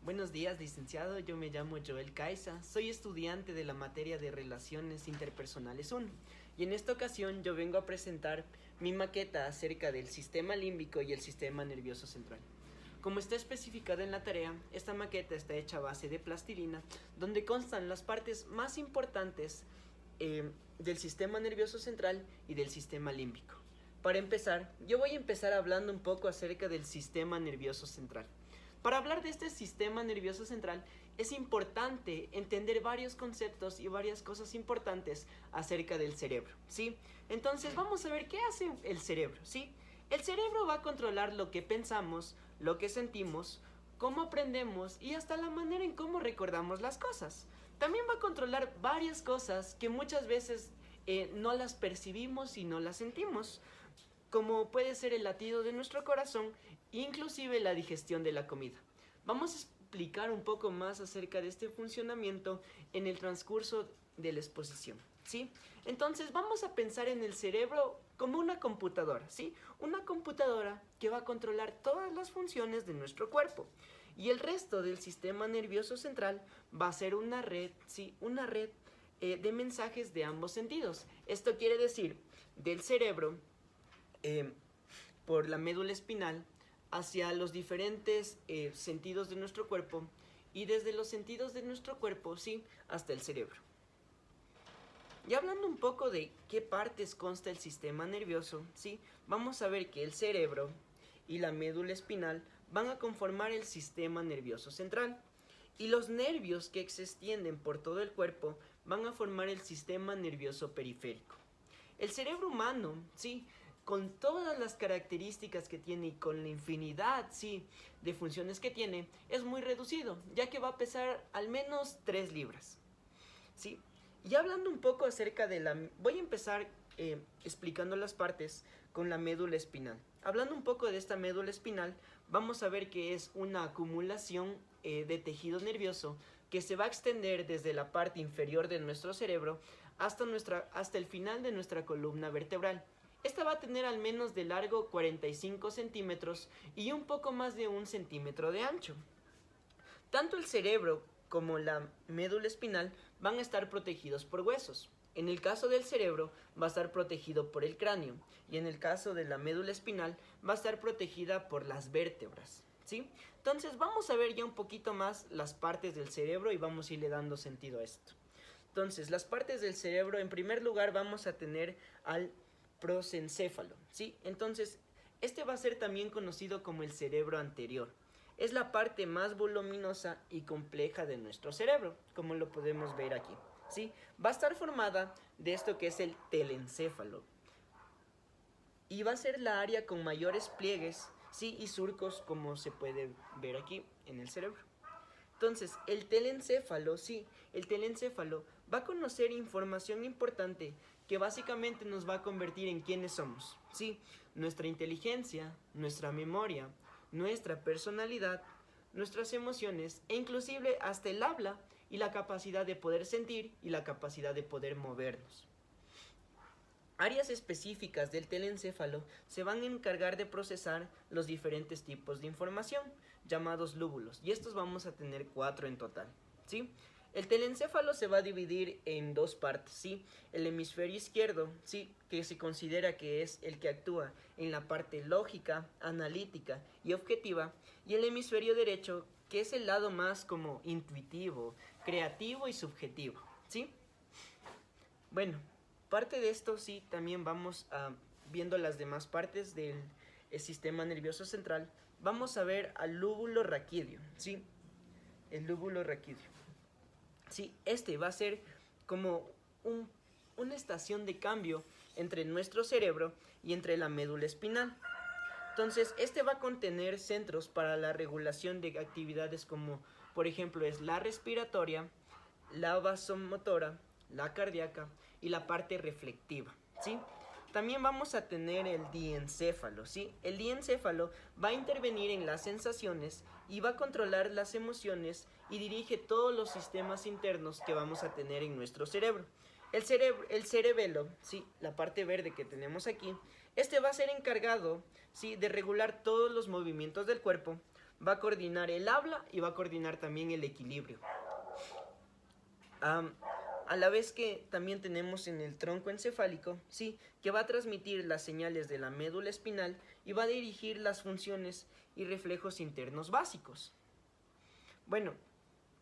Buenos días, licenciado. Yo me llamo Joel Caiza. Soy estudiante de la materia de Relaciones Interpersonales 1. Y en esta ocasión yo vengo a presentar mi maqueta acerca del sistema límbico y el sistema nervioso central. Como está especificado en la tarea, esta maqueta está hecha a base de plastilina, donde constan las partes más importantes del sistema nervioso central y del sistema límbico. Para empezar, yo voy a empezar hablando un poco acerca del sistema nervioso central. Para hablar de este sistema nervioso central es importante entender varios conceptos y varias cosas importantes acerca del cerebro, ¿sí? Entonces vamos a ver qué hace el cerebro, ¿sí? El cerebro va a controlar lo que pensamos, lo que sentimos, cómo aprendemos y hasta la manera en cómo recordamos las cosas. También va a controlar varias cosas que muchas veces no las percibimos y no las sentimos, como puede ser el latido de nuestro corazón, inclusive la digestión de la comida. Vamos a explicar un poco más acerca de este funcionamiento en el transcurso de la exposición, ¿sí? Entonces vamos a pensar en el cerebro como una computadora, ¿sí? Una computadora que va a controlar todas las funciones de nuestro cuerpo. Y el resto del sistema nervioso central va a ser una red, ¿sí? Una red de mensajes de ambos sentidos. Esto quiere decir, del cerebro por la médula espinal hacia los diferentes sentidos de nuestro cuerpo y desde los sentidos de nuestro cuerpo, sí, hasta el cerebro. Y hablando un poco de qué partes consta el sistema nervioso, sí, vamos a ver que el cerebro y la médula espinal van a conformar el sistema nervioso central y los nervios que se extienden por todo el cuerpo van a formar el sistema nervioso periférico. El cerebro humano, sí, con todas las características que tiene y con la infinidad, sí, de funciones que tiene, es muy reducido, ya que va a pesar al menos 3 libras, ¿sí? Y hablando un poco acerca de la... Voy a empezar explicando las partes con la médula espinal. Hablando un poco de esta médula espinal, vamos a ver que es una acumulación de tejido nervioso que se va a extender desde la parte inferior de nuestro cerebro hasta el final de nuestra columna vertebral. Esta va a tener al menos de largo 45 centímetros y un poco más de 1 centímetro de ancho. Tanto el cerebro como la médula espinal van a estar protegidos por huesos. En el caso del cerebro va a estar protegido por el cráneo y en el caso de la médula espinal va a estar protegida por las vértebras, ¿sí? Entonces vamos a ver ya un poquito más las partes del cerebro y vamos a irle dando sentido a esto. Entonces, las partes del cerebro, en primer lugar vamos a tener al prosencéfalo, ¿sí? Entonces, este va a ser también conocido como el cerebro anterior. Es la parte más voluminosa y compleja de nuestro cerebro, como lo podemos ver aquí, ¿sí? Va a estar formada de esto que es el telencéfalo. Y va a ser la área con mayores pliegues, ¿sí? Y surcos, como se puede ver aquí en el cerebro. Entonces, el telencéfalo, sí, el telencéfalo va a conocer información importante que básicamente nos va a convertir en quienes somos, sí, nuestra inteligencia, nuestra memoria, nuestra personalidad, nuestras emociones e inclusive hasta el habla y la capacidad de poder sentir y la capacidad de poder movernos. Áreas específicas del telencéfalo se van a encargar de procesar los diferentes tipos de información, llamados lóbulos, y estos vamos a tener 4 en total, ¿sí? El telencéfalo se va a dividir en 2 partes, ¿sí? El hemisferio izquierdo, ¿sí? Que se considera que es el que actúa en la parte lógica, analítica y objetiva, y el hemisferio derecho, que es el lado más como intuitivo, creativo y subjetivo, ¿sí? Bueno, parte de esto sí, también vamos viendo las demás partes del sistema nervioso central. Vamos a ver al lóbulo raquídeo, ¿sí? El lóbulo raquídeo. Sí, este va a ser como una estación de cambio entre nuestro cerebro y entre la médula espinal. Entonces, este va a contener centros para la regulación de actividades como, por ejemplo, es la respiratoria, la vasomotora, la cardíaca y la parte reflectiva, ¿sí? También vamos a tener el diencéfalo, ¿sí? El diencéfalo va a intervenir en las sensaciones y va a controlar las emociones y dirige todos los sistemas internos que vamos a tener en nuestro cerebro. El cerebelo, ¿sí? La parte verde que tenemos aquí, este va a ser encargado, ¿sí? De regular todos los movimientos del cuerpo, va a coordinar el habla y va a coordinar también el equilibrio. A la vez que también tenemos en el tronco encefálico, ¿sí? Que va a transmitir las señales de la médula espinal y va a dirigir las funciones y reflejos internos básicos. Bueno,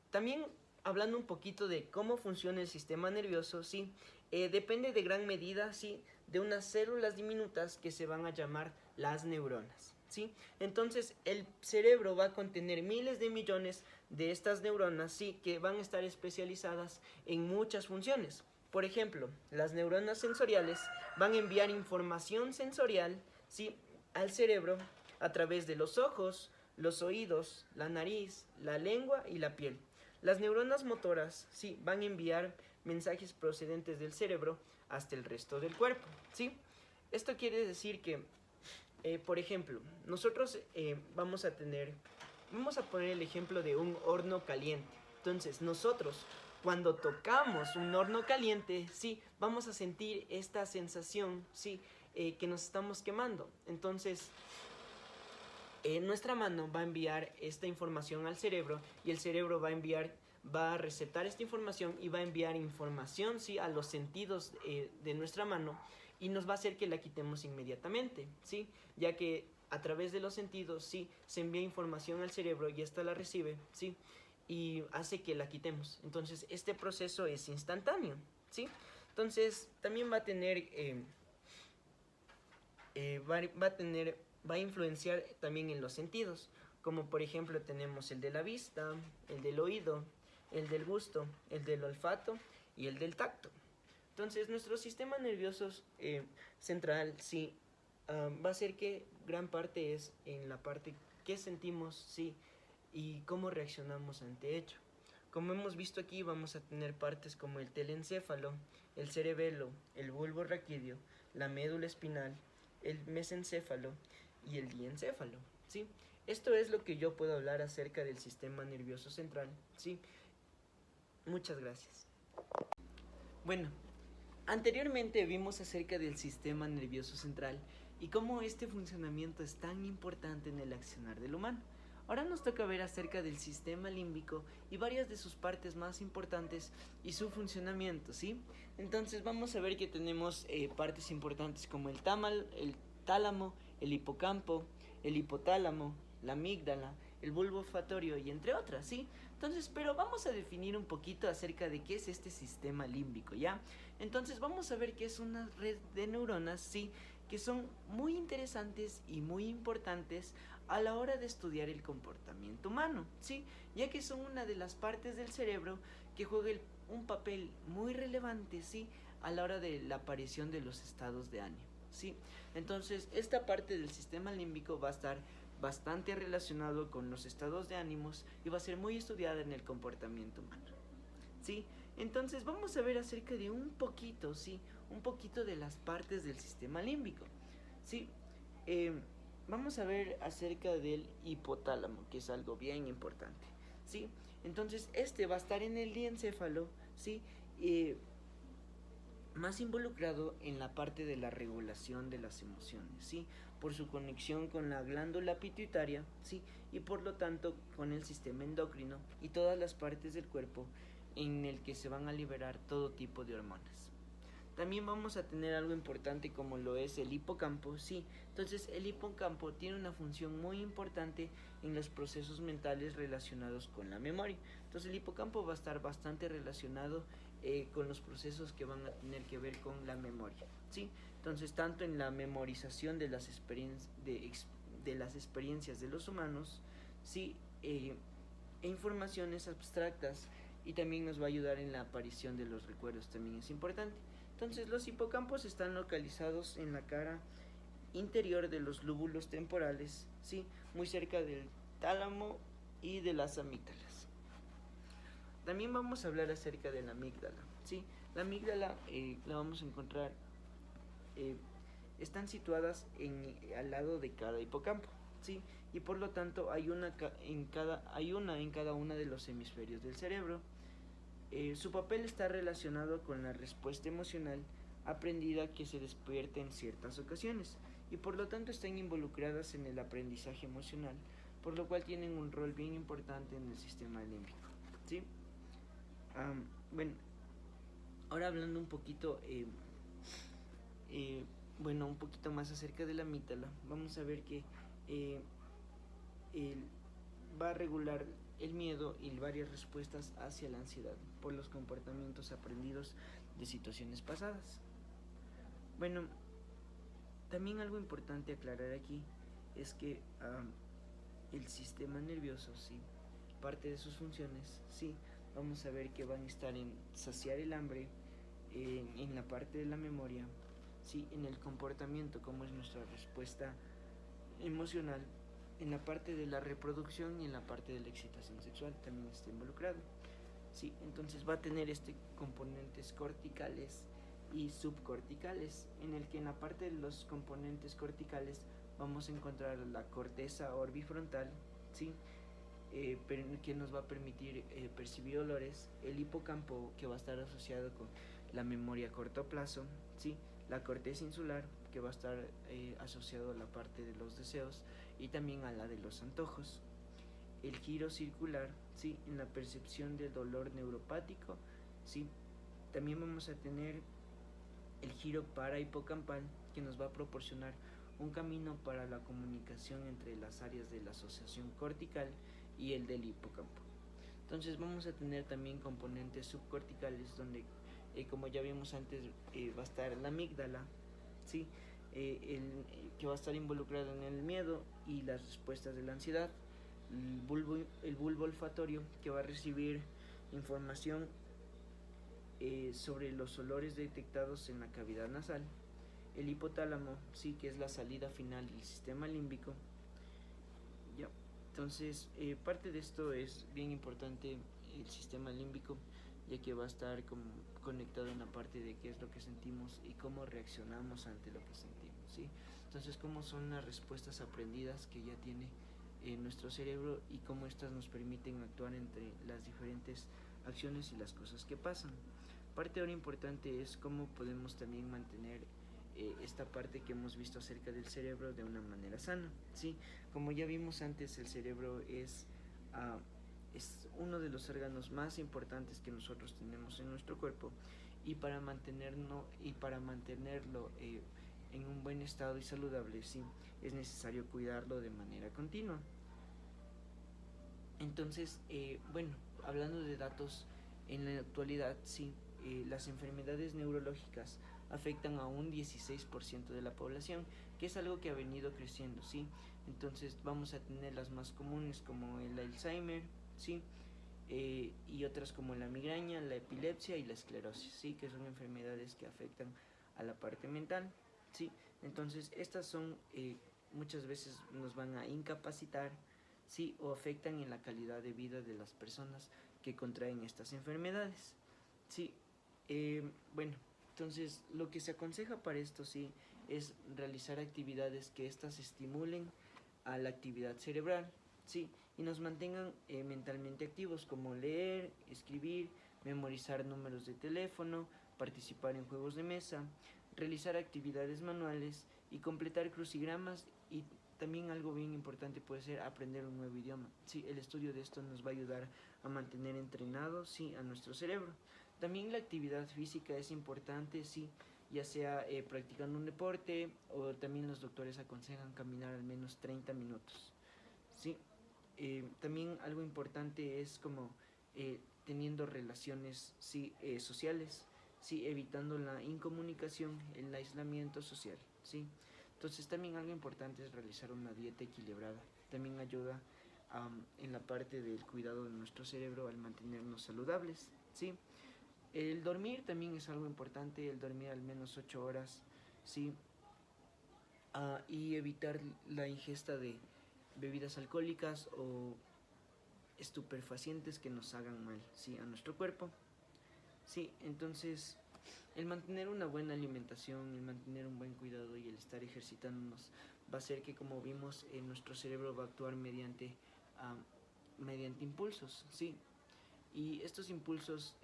también hablando un poquito de cómo funciona el sistema nervioso, ¿sí? Depende de gran medida, ¿sí? De unas células diminutas que se van a llamar las neuronas, ¿sí? Entonces el cerebro va a contener miles de millones de estas neuronas, ¿sí? Que van a estar especializadas en muchas funciones. Por ejemplo, las neuronas sensoriales van a enviar información sensorial, ¿sí? Al cerebro a través de los ojos, los oídos, la nariz, la lengua y la piel. Las neuronas motoras, ¿sí? Van a enviar mensajes procedentes del cerebro hasta el resto del cuerpo, ¿sí? Esto quiere decir que, por ejemplo, nosotros vamos a poner el ejemplo de un horno caliente. Entonces, nosotros, cuando tocamos un horno caliente, sí, vamos a sentir esta sensación, sí, que nos estamos quemando. Entonces, nuestra mano va a enviar esta información al cerebro y el cerebro va a receptar esta información y va a enviar información, ¿sí? A los sentidos de nuestra mano y nos va a hacer que la quitemos inmediatamente, ¿sí? Ya que a través de los sentidos, ¿sí? Se envía información al cerebro y ésta la recibe, ¿sí? Y hace que la quitemos. Entonces este proceso es instantáneo, ¿sí? Entonces también va a influenciar también en los sentidos, como por ejemplo tenemos el de la vista, el del oído, el del gusto, el del olfato y el del tacto. Entonces nuestro sistema nervioso central sí va a ser que gran parte es en la parte que sentimos, sí, y cómo reaccionamos ante ello. Como hemos visto aquí, vamos a tener partes como el telencéfalo, el cerebelo, el bulbo raquídeo, la médula espinal, el mesencéfalo y el diencéfalo, ¿sí? Esto es lo que yo puedo hablar acerca del sistema nervioso central, ¿sí? Muchas gracias. Bueno, anteriormente vimos acerca del sistema nervioso central y cómo este funcionamiento es tan importante en el accionar del humano. Ahora nos toca ver acerca del sistema límbico y varias de sus partes más importantes y su funcionamiento, ¿sí? Entonces vamos a ver que tenemos partes importantes como el tálamo, el hipocampo, el hipotálamo, la amígdala, el bulbo olfatorio y entre otras, ¿sí? Entonces, pero vamos a definir un poquito acerca de qué es este sistema límbico, ¿ya? Entonces vamos a ver que es una red de neuronas, ¿sí? Que son muy interesantes y muy importantes a la hora de estudiar el comportamiento humano, ¿sí? Ya que son una de las partes del cerebro que juega un papel muy relevante, ¿sí? A la hora de la aparición de los estados de ánimo, ¿sí? Entonces, esta parte del sistema límbico va a estar bastante relacionado con los estados de ánimos y va a ser muy estudiada en el comportamiento humano, ¿sí? Entonces vamos a ver acerca de un poquito, ¿sí? Un poquito de las partes del sistema límbico, ¿sí? Vamos a ver acerca del hipotálamo, que es algo bien importante, ¿sí? Entonces este va a estar en el diencéfalo, ¿sí? Más involucrado en la parte de la regulación de las emociones, ¿sí? Por su conexión con la glándula pituitaria, ¿sí? Y por lo tanto con el sistema endocrino y todas las partes del cuerpo en el que se van a liberar todo tipo de hormonas. También vamos a tener algo importante como lo es el hipocampo, sí. Entonces el hipocampo tiene una función muy importante en los procesos mentales relacionados con la memoria. Entonces el hipocampo va a estar bastante relacionado con los procesos que van a tener que ver con la memoria, ¿sí? Entonces tanto en la memorización de las experiencias de los humanos, ¿sí? E informaciones abstractas, y también nos va a ayudar en la aparición de los recuerdos, también es importante. Entonces los hipocampos están localizados en la cara interior de los lóbulos temporales, ¿sí? Muy cerca del tálamo y de las amígdalas. También vamos a hablar acerca de la amígdala, ¿sí? La amígdala la vamos a encontrar, están situadas al lado de cada hipocampo, ¿sí? Y por lo tanto hay una en cada una de los hemisferios del cerebro. Su papel está relacionado con la respuesta emocional aprendida que se despierta en ciertas ocasiones y por lo tanto están involucradas en el aprendizaje emocional por lo cual tienen un rol bien importante en el sistema límbico, ¿sí? Bueno, ahora hablando un poquito, un poquito más acerca de la amígdala, vamos a ver que va a regular el miedo y varias respuestas hacia la ansiedad por los comportamientos aprendidos de situaciones pasadas. Bueno, también algo importante aclarar aquí es que el sistema nervioso, sí, parte de sus funciones, sí, vamos a ver que van a estar en saciar el hambre, en la parte de la memoria, sí, en el comportamiento, como es nuestra respuesta emocional, en la parte de la reproducción y en la parte de la excitación sexual también está involucrado. Sí, entonces va a tener componentes corticales y subcorticales, en el que en la parte de los componentes corticales vamos a encontrar la corteza orbifrontal, ¿sí? Que nos va a permitir percibir olores, el hipocampo, que va a estar asociado con la memoria a corto plazo, ¿sí? La corteza insular, que va a estar asociado a la parte de los deseos y también a la de los antojos. El giro circular, ¿sí? En la percepción del dolor neuropático, ¿sí? También vamos a tener el giro parahipocampal, que nos va a proporcionar un camino para la comunicación entre las áreas de la asociación cortical y el del hipocampo. Entonces vamos a tener también componentes subcorticales donde, como ya vimos antes, va a estar la amígdala, ¿sí? Que va a estar involucrado en el miedo y las respuestas de la ansiedad. El bulbo olfatorio, que va a recibir información sobre los olores detectados en la cavidad nasal. El hipotálamo, sí, que es la salida final del sistema límbico. Ya. Entonces, parte de esto es bien importante el sistema límbico, ya que va a estar conectado en la parte de qué es lo que sentimos y cómo reaccionamos ante lo que sentimos, ¿sí? Entonces, cómo son las respuestas aprendidas que ya tiene nuestro cerebro y cómo estas nos permiten actuar entre las diferentes acciones y las cosas que pasan. Parte ahora importante es cómo podemos también mantener esta parte que hemos visto acerca del cerebro de una manera sana, ¿sí? Como ya vimos antes, el cerebro es uno de los órganos más importantes que nosotros tenemos en nuestro cuerpo, y para mantenerlo en un buen estado y saludable, sí, es necesario cuidarlo de manera continua. Entonces, hablando de datos, en la actualidad, sí, las enfermedades neurológicas afectan a un 16% de la población, que es algo que ha venido creciendo, ¿sí? Entonces vamos a tener las más comunes como el Alzheimer, ¿sí? Y otras como la migraña, la epilepsia y la esclerosis, ¿sí? Que son enfermedades que afectan a la parte mental, ¿sí? Entonces estas son, muchas veces nos van a incapacitar, ¿sí? O afectan en la calidad de vida de las personas que contraen estas enfermedades, ¿sí? Entonces lo que se aconseja para esto, sí, es realizar actividades que estas estimulen a la actividad cerebral, sí, y nos mantengan mentalmente activos, como leer, escribir, memorizar números de teléfono, participar en juegos de mesa, realizar actividades manuales y completar crucigramas. Y también algo bien importante puede ser aprender un nuevo idioma. Sí, el estudio de esto nos va a ayudar a mantener entrenado, sí, a nuestro cerebro. También la actividad física es importante, sí, ya sea practicando un deporte, o también los doctores aconsejan caminar al menos 30 minutos, ¿sí? También algo importante es como teniendo relaciones, sí, sociales, sí, evitando la incomunicación, el aislamiento social, ¿sí? Entonces también algo importante es realizar una dieta equilibrada. También ayuda en la parte del cuidado de nuestro cerebro al mantenernos saludables, ¿sí? El dormir también es algo importante, el dormir al menos 8 horas, ¿sí? Y evitar la ingesta de bebidas alcohólicas o estupefacientes que nos hagan mal, ¿sí? A nuestro cuerpo. Sí, entonces el mantener una buena alimentación, el mantener un buen cuidado y el estar ejercitándonos va a hacer que, como vimos, nuestro cerebro va a actuar mediante impulsos, ¿sí? Y estos impulsos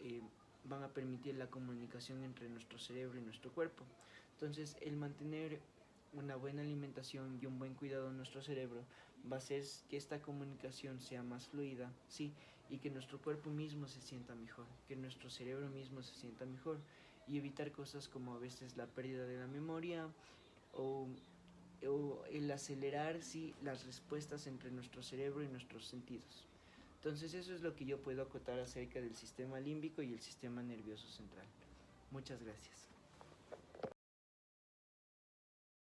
van a permitir la comunicación entre nuestro cerebro y nuestro cuerpo. Entonces, el mantener una buena alimentación y un buen cuidado de nuestro cerebro va a hacer que esta comunicación sea más fluida, ¿sí? Y que nuestro cuerpo mismo se sienta mejor, que nuestro cerebro mismo se sienta mejor y evitar cosas como a veces la pérdida de la memoria o, o el acelerar, ¿sí?, las respuestas entre nuestro cerebro y nuestros sentidos. Entonces eso es lo que yo puedo acotar acerca del sistema límbico y el sistema nervioso central. Muchas gracias.